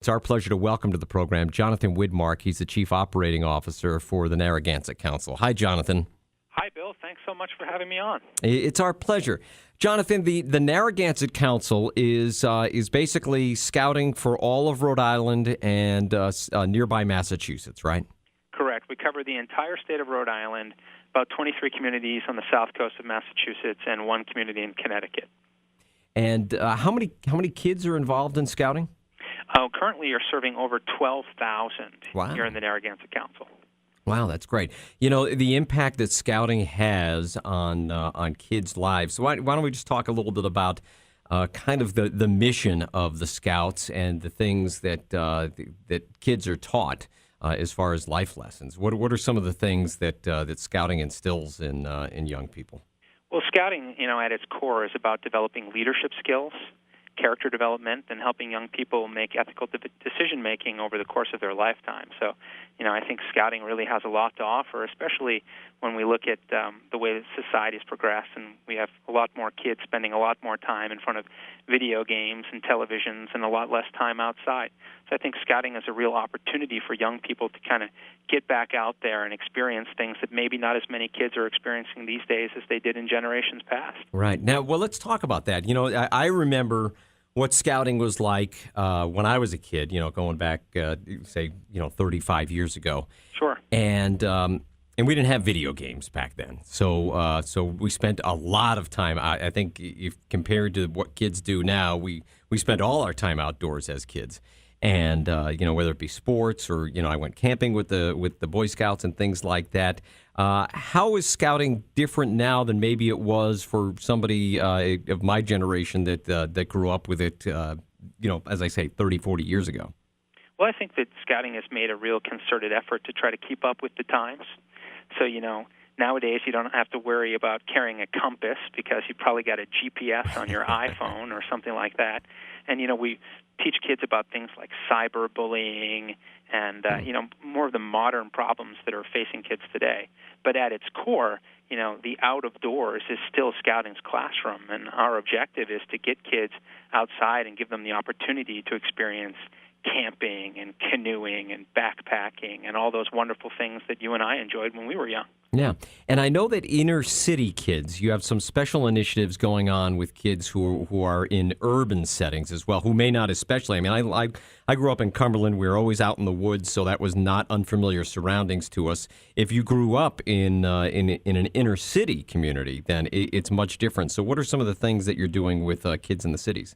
It's our pleasure to welcome to the program Jonathan Widmark. He's the Chief Operating Officer for the Narragansett Council. Hi, Jonathan. Hi, Bill. Thanks so much for having me on. It's our pleasure. Jonathan, the Narragansett Council is basically scouting for all of Rhode Island and nearby Massachusetts, right? Correct. We cover the entire state of Rhode Island, about 23 communities on the south coast of Massachusetts, and one community in Connecticut. And how many kids are involved in scouting? Currently, you're serving over 12,000 here in the Narragansett Council. Wow, that's great. You know, the impact that scouting has on kids' lives. So why don't we just talk a little bit about kind of the mission of the Scouts and the things that kids are taught as far as life lessons? What are some of the things that scouting instills in young people? Well, scouting, at its core is about developing leadership skills, character development, and helping young people make ethical decision-making over the course of their lifetime. So, I think scouting really has a lot to offer, especially when we look at the way that society has progressed, and we have a lot more kids spending a lot more time in front of video games and televisions and a lot less time outside. So I think scouting is a real opportunity for young people to kind of get back out there and experience things that maybe not as many kids are experiencing these days as they did in generations past. Right. Now, well, let's talk about that. I remember what scouting was like when I was a kid, going back, say, 35 years ago. Sure. And we didn't have video games back then. So we spent a lot of time. I think if compared to what kids do now, we spent all our time outdoors as kids. And, whether it be sports or, I went camping with the Boy Scouts and things like that. How is scouting different now than maybe it was for somebody of my generation that grew up with it, as I say, 30, 40 years ago? Well, I think that scouting has made a real concerted effort to try to keep up with the times. So, nowadays you don't have to worry about carrying a compass because you probably got a GPS on your iPhone or something like that. And, we teach kids about things like cyberbullying and, more of the modern problems that are facing kids today. But at its core, the out of doors is still scouting's classroom. And our objective is to get kids outside and give them the opportunity to experience camping and canoeing and backpacking and all those wonderful things that you and I enjoyed when we were young. Yeah, and I know that inner city kids, you have some special initiatives going on with kids who are in urban settings as well, who may not especially. I mean, I grew up in Cumberland. We were always out in the woods, so that was not unfamiliar surroundings to us. If you grew up in an inner city community, then it's much different. So what are some of the things that you're doing with kids in the cities?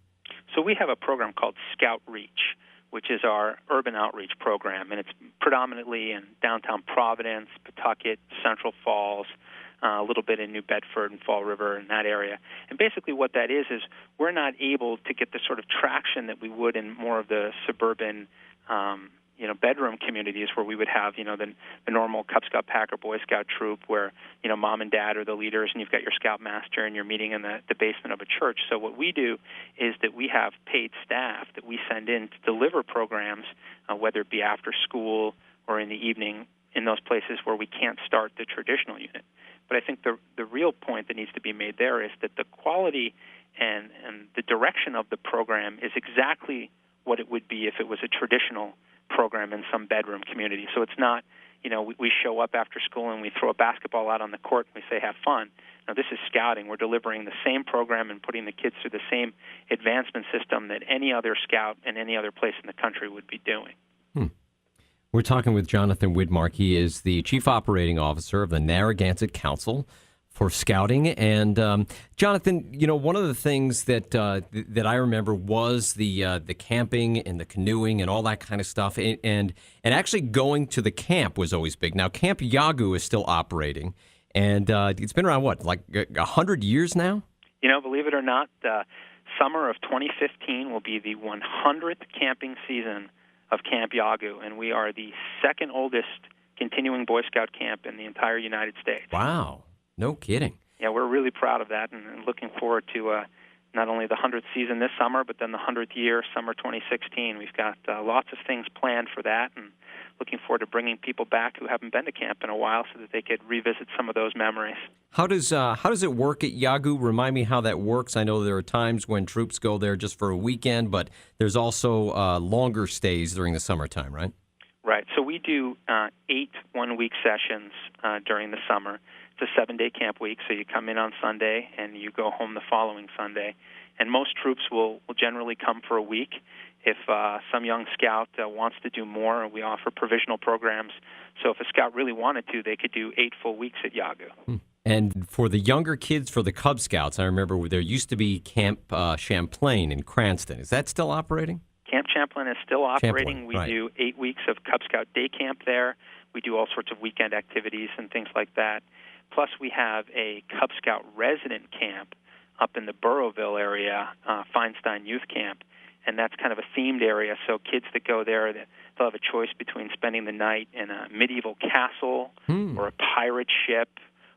So we have a program called Scout Reach, which is our urban outreach program, and it's predominantly in downtown Providence, Pawtucket, Central Falls, a little bit in New Bedford and Fall River and that area. And basically what that is we're not able to get the sort of traction that we would in more of the suburban bedroom communities where we would have, the normal Cub Scout pack or Boy Scout troop where, mom and dad are the leaders and you've got your scoutmaster and you're meeting in the basement of a church. So what we do is that we have paid staff that we send in to deliver programs, whether it be after school or in the evening in those places where we can't start the traditional unit. But I think the real point that needs to be made there is that the quality and the direction of the program is exactly what it would be if it was a traditional program in some bedroom community. So it's not, we show up after school and we throw a basketball out on the court and we say, have fun. Now, this is scouting. We're delivering the same program and putting the kids through the same advancement system that any other scout in any other place in the country would be doing. We're talking with Jonathan Widmark. He is the Chief Operating Officer of the Narragansett Council for Scouting. And Jonathan, one of the things that I remember was the camping and the canoeing and all that kind of stuff. And actually going to the camp was always big. Now, Camp Yagu is still operating, and it's been around, 100 years now? Believe it or not, summer of 2015 will be the 100th camping season of Camp Yagu, and we are the second oldest continuing Boy Scout camp in the entire United States. Wow. No kidding. Yeah, we're really proud of that and looking forward to not only the 100th season this summer, but then the 100th year, summer 2016. We've got lots of things planned for that and looking forward to bringing people back who haven't been to camp in a while so that they could revisit some of those memories. How does it work at Yagoo? Remind me how that works. I know there are times when troops go there just for a weekend, but there's also longer stays during the summertime, right? Right. So we do 8 one-week sessions during the summer. It's a 7-day camp week, so you come in on Sunday and you go home the following Sunday. And most troops will generally come for a week. If some young scout wants to do more, we offer provisional programs. So if a scout really wanted to, they could do 8 full weeks at Yagoo. And for the younger kids, for the Cub Scouts, I remember there used to be Camp Champlain in Cranston. Is that still operating? Camp Champlain is still operating. We right. do 8 weeks of Cub Scout day camp there. We do all sorts of weekend activities and things like that. Plus, we have a Cub Scout resident camp up in the Burrowville area, Feinstein Youth Camp, and that's kind of a themed area. So kids that go there, they'll have a choice between spending the night in a medieval castle or a pirate ship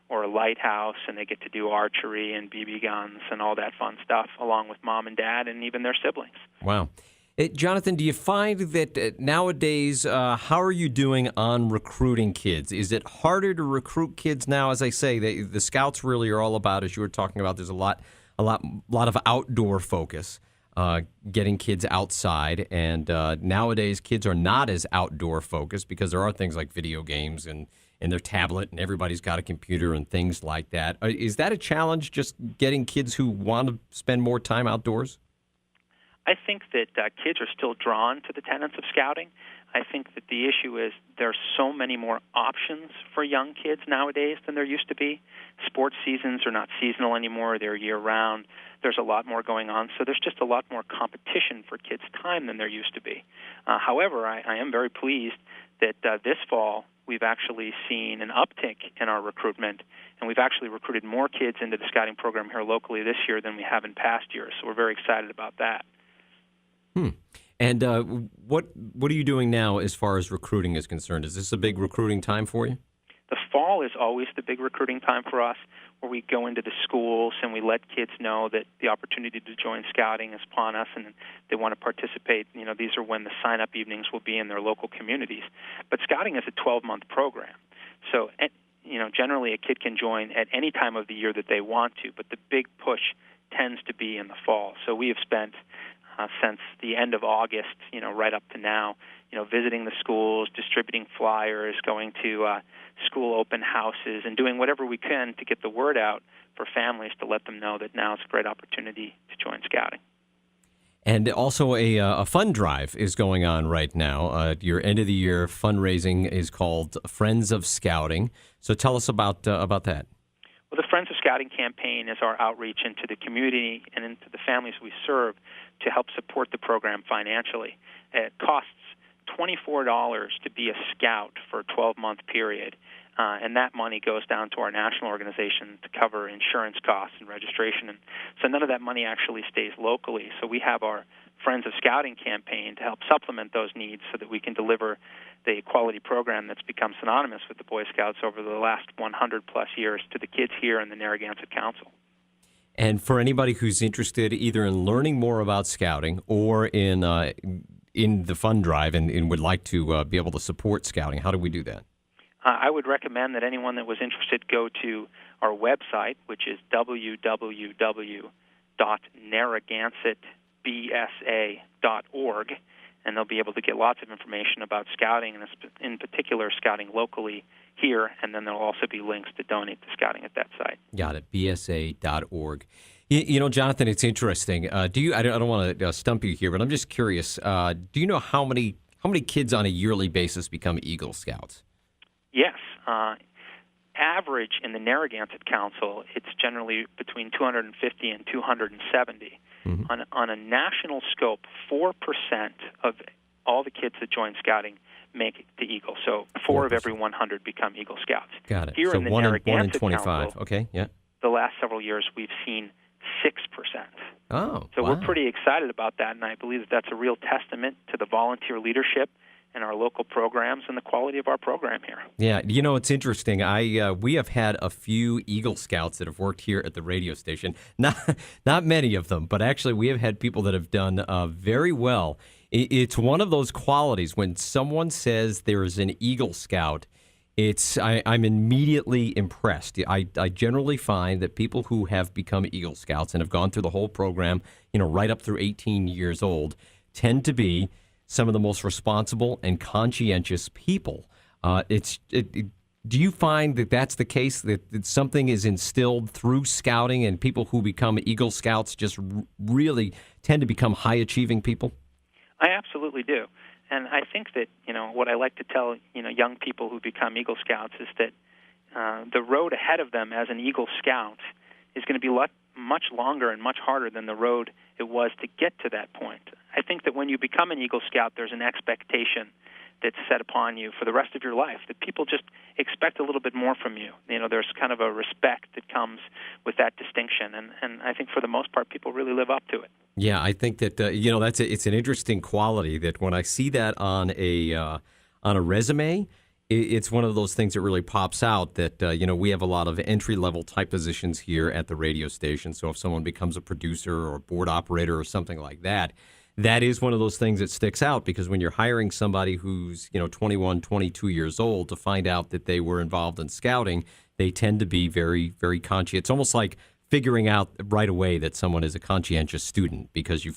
or a lighthouse, and they get to do archery and BB guns and all that fun stuff, along with mom and dad and even their siblings. Wow. Jonathan, do you find that nowadays, how are you doing on recruiting kids? Is it harder to recruit kids now? As I say, the Scouts really are all about, as you were talking about, there's a lot of outdoor focus, getting kids outside. And nowadays, kids are not as outdoor focused because there are things like video games and their tablet, and everybody's got a computer and things like that. Is that a challenge, just getting kids who want to spend more time outdoors? I think that kids are still drawn to the tenets of scouting. I think that the issue is there's so many more options for young kids nowadays than there used to be. Sports seasons are not seasonal anymore. They're year-round. There's a lot more going on, so there's just a lot more competition for kids' time than there used to be. However, I am very pleased that this fall we've actually seen an uptick in our recruitment, and we've actually recruited more kids into the scouting program here locally this year than we have in past years, so we're very excited about that. And what are you doing now as far as recruiting is concerned? Is this a big recruiting time for you? The fall is always the big recruiting time for us, where we go into the schools and we let kids know that the opportunity to join scouting is upon us and they want to participate. You know, these are when the sign-up evenings will be in their local communities. But scouting is a 12-month program. So, generally a kid can join at any time of the year that they want to, but the big push tends to be in the fall. So we have spent since the end of August, right up to now, visiting the schools, distributing flyers, going to school open houses, and doing whatever we can to get the word out for families to let them know that now is a great opportunity to join scouting. And also a fund drive is going on right now. Your end-of-the-year fundraising is called Friends of Scouting. So tell us about that. Well, the Friends of Scouting campaign is our outreach into the community and into the families we serve to help support the program financially. It costs $24 to be a scout for a 12-month period, and that money goes down to our national organization to cover insurance costs and registration. And so none of that money actually stays locally. So we have our Friends of Scouting campaign to help supplement those needs so that we can deliver the quality program that's become synonymous with the Boy Scouts over the last 100-plus years to the kids here in the Narragansett Council. And for anybody who's interested either in learning more about scouting or in the fund drive and would like to be able to support scouting, how do we do that? I would recommend that anyone that was interested go to our website, which is www.narragansettbsa.org, and they'll be able to get lots of information about scouting, and in particular scouting locally here, and then there'll also be links to donate to scouting at that site. Got it, bsa.org. Jonathan, it's interesting. I don't want to stump you here, but I'm just curious. Do you know how many kids on a yearly basis become Eagle Scouts? Yes. Average in the Narragansett Council, it's generally between 250 and 270. Mm-hmm. On a national scope, 4% of all the kids that join scouting make the Eagle. So 4 of every 100 become Eagle Scouts. Got it. Here so in the 1 Narragansett in 25. Council, okay, yeah. The last several years, we've seen 6%. Oh, so wow. we're pretty excited about that, and I believe that that's a real testament to the volunteer leadership and our local programs and the quality of our program here. Yeah, it's interesting. We have had a few Eagle Scouts that have worked here at the radio station. Not many of them, but actually we have had people that have done very well It's one of those qualities when someone says there is an Eagle Scout. I'm immediately impressed. I generally find that people who have become Eagle Scouts and have gone through the whole program, right up through 18 years old, tend to be some of the most responsible and conscientious people. Do you find that that's the case, that something is instilled through scouting and people who become Eagle Scouts just really tend to become high-achieving people? I absolutely do. And I think that, what I like to tell, young people who become Eagle Scouts is that the road ahead of them as an Eagle Scout is going to be much longer and much harder than the road it was to get to that point. I think that when you become an Eagle Scout, there's an expectation that's set upon you for the rest of your life, that people just expect a little bit more from you. There's kind of a respect that comes with that distinction, and I think for the most part, people really live up to it. Yeah, I think that it's an interesting quality that when I see that on a resume, it's one of those things that really pops out. That we have a lot of entry level type positions here at the radio station. So if someone becomes a producer or a board operator or something like that, that is one of those things that sticks out, because when you're hiring somebody who's 21, 22 years old to find out that they were involved in scouting, they tend to be very, very conscious. It's almost like figuring out right away that someone is a conscientious student, because you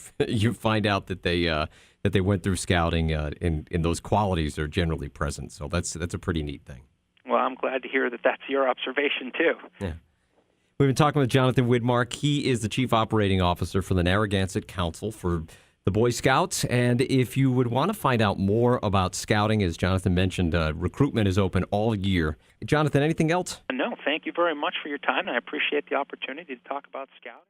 find out that they went through scouting, and those qualities are generally present. So that's a pretty neat thing. Well, I'm glad to hear that that's your observation too. Yeah. We've been talking with Jonathan Widmark. He is the Chief Operating Officer for the Narragansett Council for the Boy Scouts. And if you would want to find out more about scouting, as Jonathan mentioned, recruitment is open all year. Jonathan, anything else? No, thank you very much for your time, and I appreciate the opportunity to talk about scouting.